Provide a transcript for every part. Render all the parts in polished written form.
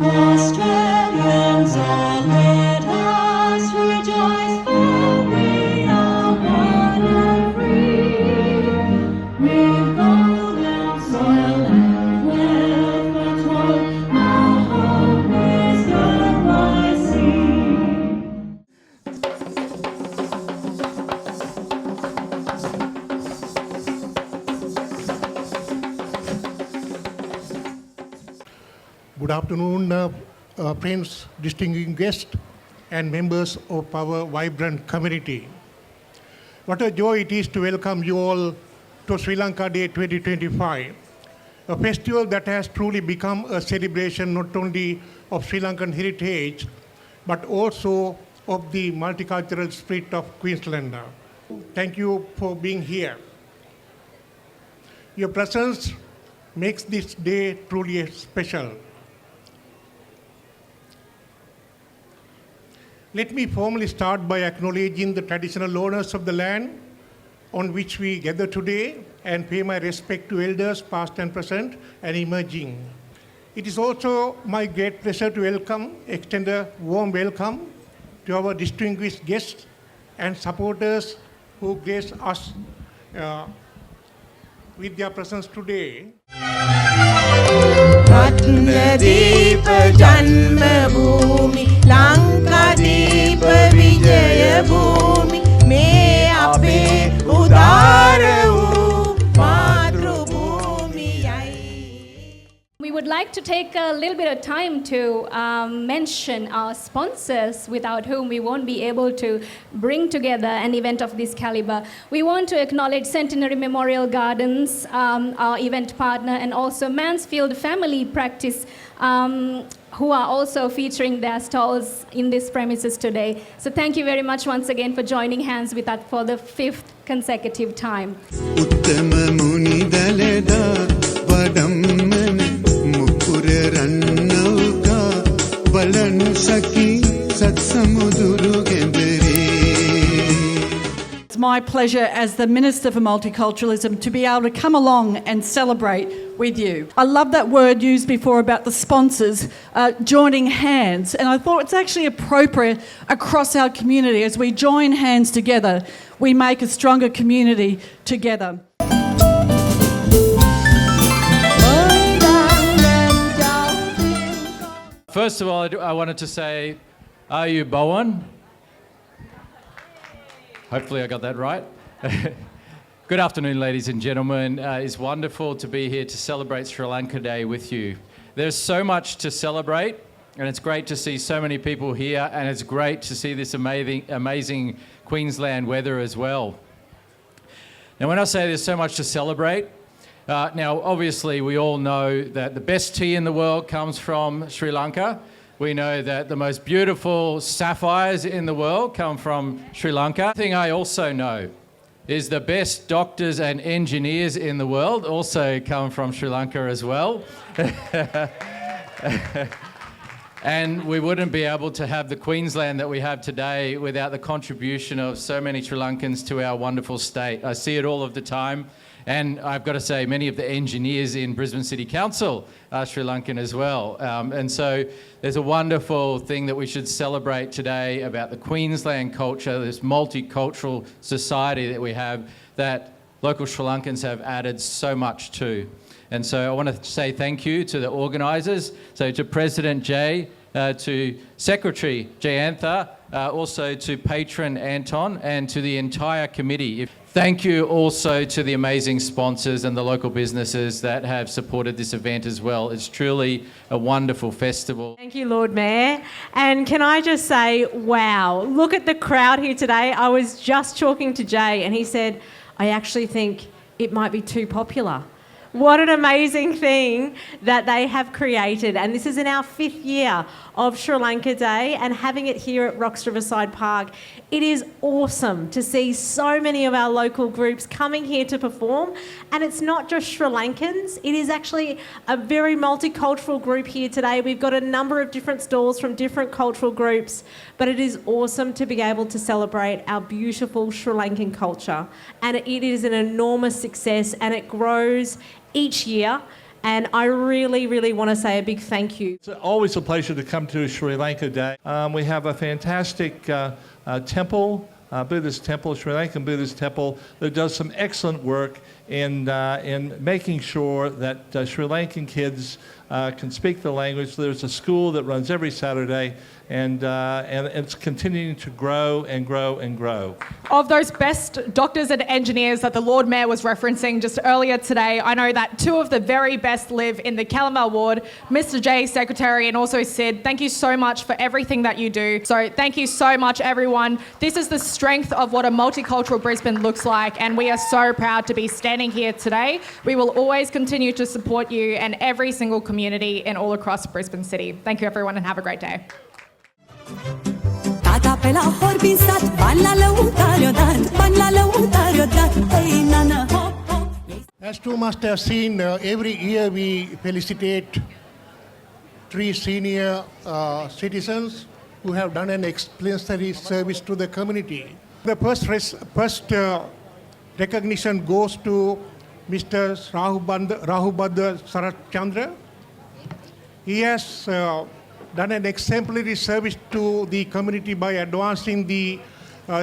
Australians all let us rejoice, for we are one and free. With golden soil and wealth untold, our home is the wide sea. Good afternoon, friends, distinguished guests, and members of our vibrant community. What a joy it is to welcome you all to Sri Lanka Day 2025, a festival that has truly become a celebration not only of Sri Lankan heritage, but also of the multicultural spirit of Queensland. Thank you for being here. Your presence makes this day truly special. Let me formally start by acknowledging the traditional owners of the land on which we gather today and pay my respect to elders past and present and emerging. It is also my great pleasure to extend a warm welcome to our distinguished guests and supporters who grace us with their presence today. රත්නදීප ජන්මභූමි Lankadeepa විජය භූමි මේ අපේ උදාර වූ මාතෘභූමියයි. We would like to take a little bit of time to mention our sponsors without whom we won't be able to bring together an event of this caliber. We want to acknowledge Centenary Memorial Gardens, our event partner, and also Mansfield Family Practice, who are also featuring their stalls in this premises today. So thank you very much once again for joining hands with us for the 5th consecutive time. It's my pleasure as the Minister for Multiculturalism to be able to come along and celebrate with you. I love that word used before about the sponsors joining hands, and I thought it's actually appropriate across our community. As we join hands together, we make a stronger community together. First of all, I wanted to say, are you Bowen? Hopefully I got that right. Good afternoon, ladies and gentlemen. It's wonderful to be here to celebrate Sri Lanka Day with you. There's so much to celebrate, and it's great to see so many people here, and it's great to see this amazing Queensland weather as well. Now, when I say there's so much to celebrate, now, obviously, we all know that the best tea in the world comes from Sri Lanka. We know that the most beautiful sapphires in the world come from Sri Lanka. The thing I also know is the best doctors and engineers in the world also come from Sri Lanka as well. And we wouldn't be able to have the Queensland that we have today without the contribution of so many Sri Lankans to our wonderful state. I see it all of the time. And I've got to say, many of the engineers in Brisbane City Council are Sri Lankan as well. And so there's a wonderful thing that we should celebrate today about the Queensland culture, this multicultural society that we have that local Sri Lankans have added so much to. And so I want to say thank you to the organisers, so to President Jay, to Secretary Jayantha, also to Patron Anton, and to the entire committee. Thank you also to the amazing sponsors and the local businesses that have supported this event as well. It's truly a wonderful festival. Thank you, Lord Mayor. And can I just say, wow, look at the crowd here today. I was just talking to Jay and he said, I actually think it might be too popular. What an amazing thing that they have created. And this is in our 5th year of Sri Lanka Day and having it here at Rocks Riverside Park. It is awesome to see so many of our local groups coming here to perform. And it's not just Sri Lankans, it is actually a very multicultural group here today. We've got a number of different stalls from different cultural groups, but it is awesome to be able to celebrate our beautiful Sri Lankan culture. And it is an enormous success and it grows each year, and I really, really want to say a big thank you. It's always a pleasure to come to Sri Lanka Day. We have a fantastic temple, Buddhist temple, Sri Lankan Buddhist temple, that does some excellent work in making sure that Sri Lankan kids can speak the language. There's a school that runs every Saturday, and it's continuing to grow and grow and grow. Of those best doctors and engineers that the Lord Mayor was referencing just earlier today, I know that 2 of the very best live in the Calamar ward, Mr. J, Secretary, and also Sid. Thank you so much for everything that you do. So thank you so much, everyone. This is the strength of what a multicultural Brisbane looks like, and we are so proud to be standing here today. We will always continue to support you and every single community in all across Brisbane City. Thank you, everyone, and have a great day. As you must have seen, every year we felicitate 3 senior citizens who have done an exemplary service to the community. The first recognition goes to Mr. Rahubadra Sarat Chandra. He has done an exemplary service to the community by advancing the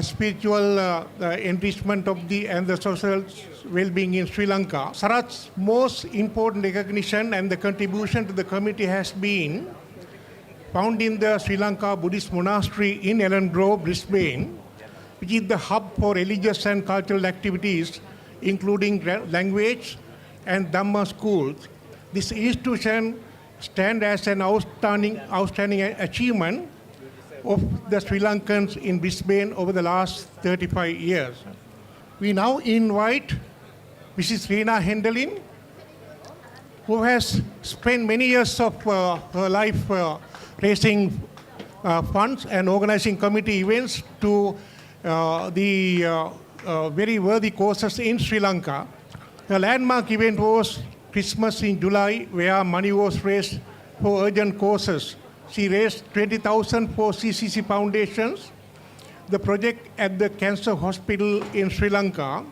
spiritual enrichment of and the social well-being in Sri Lanka. Sarat's most important recognition and the contribution to the community has been found in the Sri Lanka Buddhist Monastery in Ellen Grove, Brisbane, which is the hub for religious and cultural activities, including language and Dhamma schools. This institution stands as an outstanding achievement of the Sri Lankans in Brisbane over the last 35 years. We now invite Mrs. Reena Hendelin, who has spent many years of her life raising funds and organizing committee events to the very worthy causes in Sri Lanka. The landmark event was Christmas in July, where money was raised for urgent causes. She raised 20,000 for CCC foundations. The project at the Cancer Hospital in Sri Lanka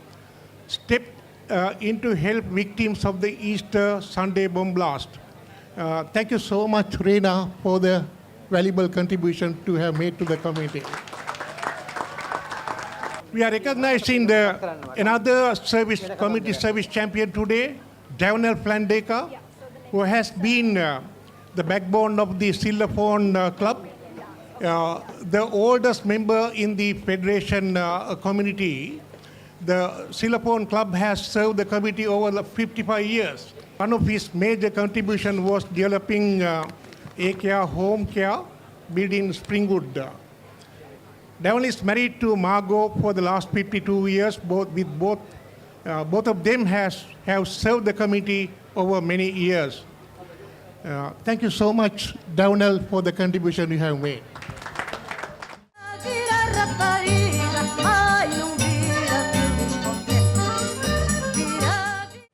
stepped in to help victims of the Easter Sunday bomb blast. Thank you so much, Reena, for the valuable contribution to have made to the community. We are recognizing another community service champion today, Davanel Flandeka, who has been the backbone of the Sillaphone Club, the oldest member in the Federation community. The Sillaphone Club has served the community over 55 years. One of his major contributions was developing A-Care Home Care building in Springwood. Davanel is married to Margot for the last 52 years. Both of them have served the community over many years. Thank you so much, Davanel, for the contribution you have made.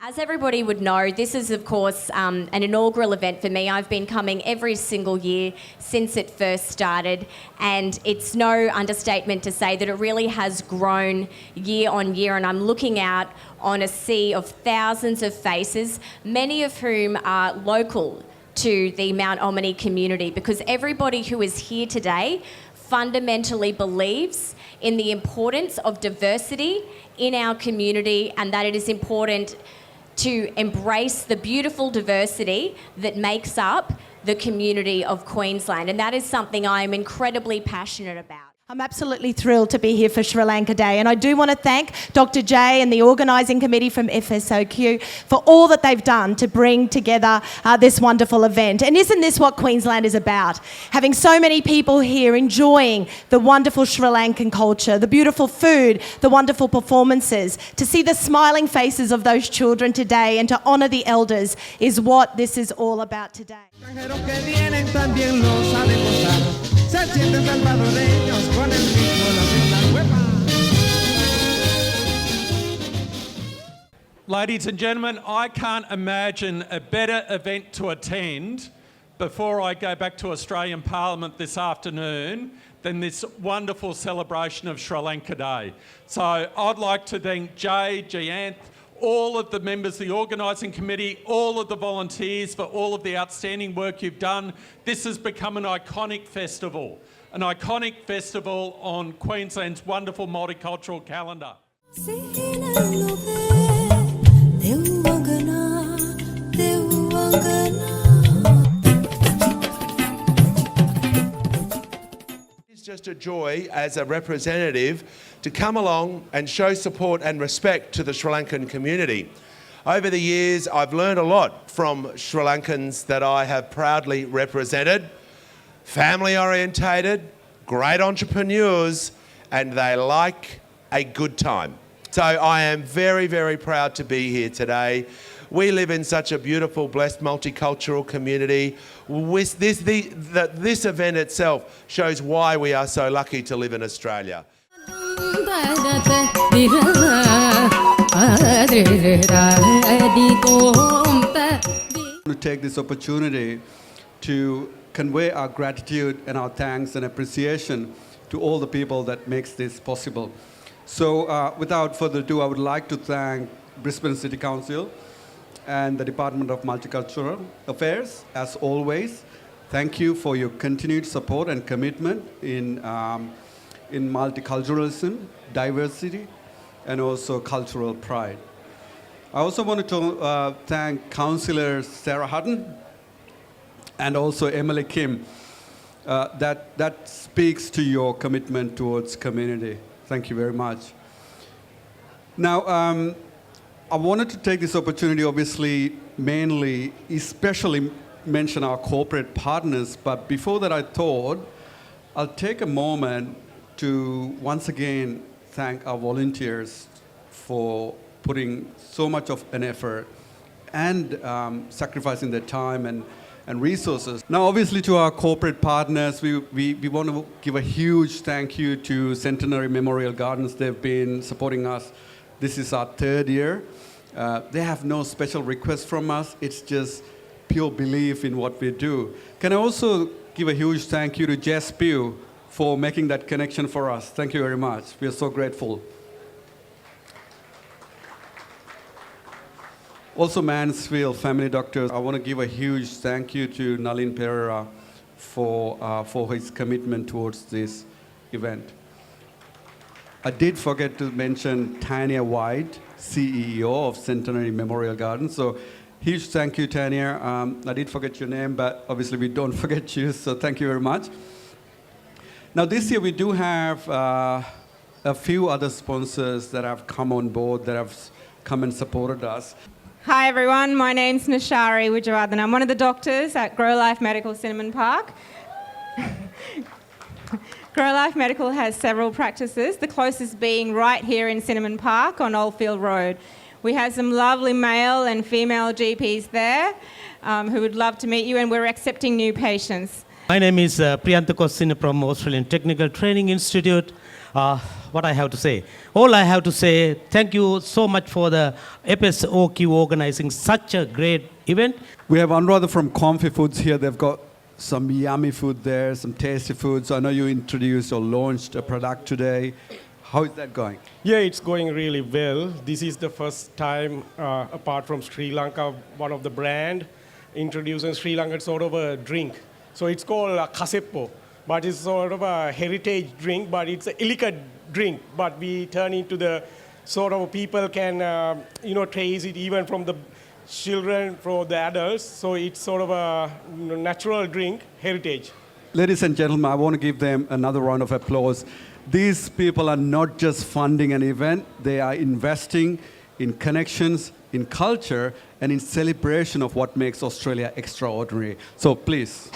As everybody would know, this is, of course, an inaugural event for me. I've been coming every single year since it first started, and it's no understatement to say that it really has grown year on year, and I'm looking out on a sea of thousands of faces, many of whom are local to the Mount Omni community, because everybody who is here today fundamentally believes in the importance of diversity in our community, and that it is important to embrace the beautiful diversity that makes up the community of Queensland. And that is something I am incredibly passionate about. I'm absolutely thrilled to be here for Sri Lanka Day, and I do want to thank Dr. Jay and the organising committee from FSOQ for all that they've done to bring together this wonderful event. And isn't this what Queensland is about? Having so many people here enjoying the wonderful Sri Lankan culture, the beautiful food, the wonderful performances, to see the smiling faces of those children today and to honour the elders is what this is all about today. Se sienten salvadoreños con el ritmo, la senda huepa. Ladies and gentlemen, I can't imagine a better event to attend before I go back to Australian Parliament this afternoon than this wonderful celebration of Sri Lanka Day. So I'd like to thank Jay, Jayanth, all of the members of the organising committee, all of the volunteers for all of the outstanding work you've done. This has become an iconic festival on Queensland's wonderful multicultural calendar. It's just a joy as a representative to come along and show support and respect to the Sri Lankan community. Over the years, I've learned a lot from Sri Lankans that I have proudly represented. Family orientated, great entrepreneurs, and they like a good time. So I am very, very proud to be here today. We live in such a beautiful, blessed, multicultural community. This event itself shows why we are so lucky to live in Australia. To take this opportunity to convey our gratitude and our thanks and appreciation to all the people that makes this possible. So without further ado, I would like to thank Brisbane City Council and the Department of Multicultural Affairs. As always, thank you for your continued support and commitment in multiculturalism, diversity, and also cultural pride. I also wanted to thank Councillor Sarah Hutton and also Emily Kim. That speaks to your commitment towards community. Thank you very much. Now, I wanted to take this opportunity, obviously, mainly, especially mention our corporate partners, but before that I thought I'll take a moment to once again thank our volunteers for putting so much of an effort and sacrificing their time and resources. Now, obviously, to our corporate partners, we want to give a huge thank you to Centenary Memorial Gardens. They've been supporting us. This is our third year. They have no special requests from us. It's just pure belief in what we do. Can I also give a huge thank you to Jess Pugh for making that connection for us. Thank you very much. We are so grateful. Also, Mansfield Family Doctors, I want to give a huge thank you to Nalin Pereira for his commitment towards this event. I did forget to mention Tanya White, CEO of Centenary Memorial Gardens. So huge thank you, Tanya. I did forget your name, but obviously we don't forget you, so thank you very much. Now this year we do have a few other sponsors that have come on board, that have come and supported us. Hi everyone, my name's Nashari Wijawardhan. I'm one of the doctors at Grow Life Medical Cinnamon Park. Grow Life Medical has several practices, the closest being right here in Cinnamon Park on Oldfield Road. We have some lovely male and female GPs there who would love to meet you, and we're accepting new patients. My name is Priyanto Kossina from Australian Technical Training Institute. what I have to say. All I have to say, thank you so much for the FSOQ organizing such a great event. We have Anuradha from Comfy Foods here. They've got some yummy food there, some tasty food. So I know you introduced or launched a product today. How is that going? Yeah, it's going really well. This is the first time, apart from Sri Lanka, one of the brand introducing Sri Lankan sort of a drink. So it's called Kaseppo, but it's sort of a heritage drink, but it's an illicit drink. But we turn into the sort of people can, taste it even from the children, from the adults. So it's sort of a natural drink, heritage. Ladies and gentlemen, I want to give them another round of applause. These people are not just funding an event, they are investing in connections, in culture, and in celebration of what makes Australia extraordinary. So please.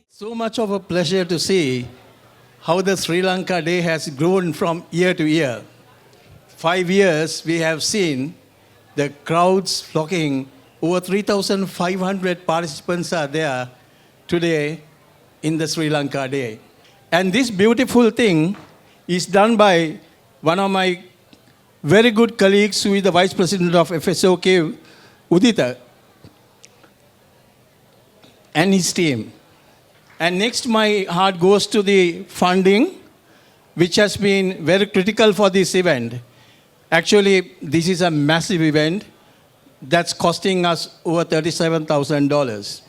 So much of a pleasure to see how the Sri Lanka Day has grown from year to year. 5 years we have seen the crowds flocking. Over 3,500 participants are there today in the Sri Lanka Day. And this beautiful thing is done by one of my very good colleagues who is the Vice President of FSOK, Udita, and his team. And next, my heart goes to the funding, which has been very critical for this event. Actually, this is a massive event that's costing us over $37,000.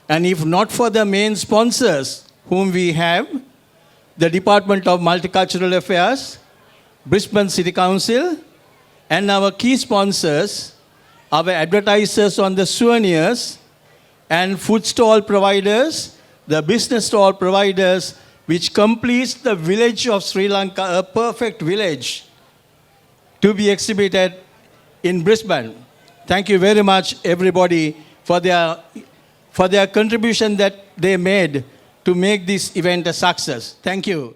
And if not for the main sponsors whom we have, the Department of Multicultural Affairs, Brisbane City Council, and our key sponsors, our advertisers on the souvenirs, and food stall providers, the business stall providers, which completes the village of Sri Lanka, a perfect village to be exhibited in Brisbane. Thank you very much, everybody, for their contribution that they made to make this event a success. Thank you.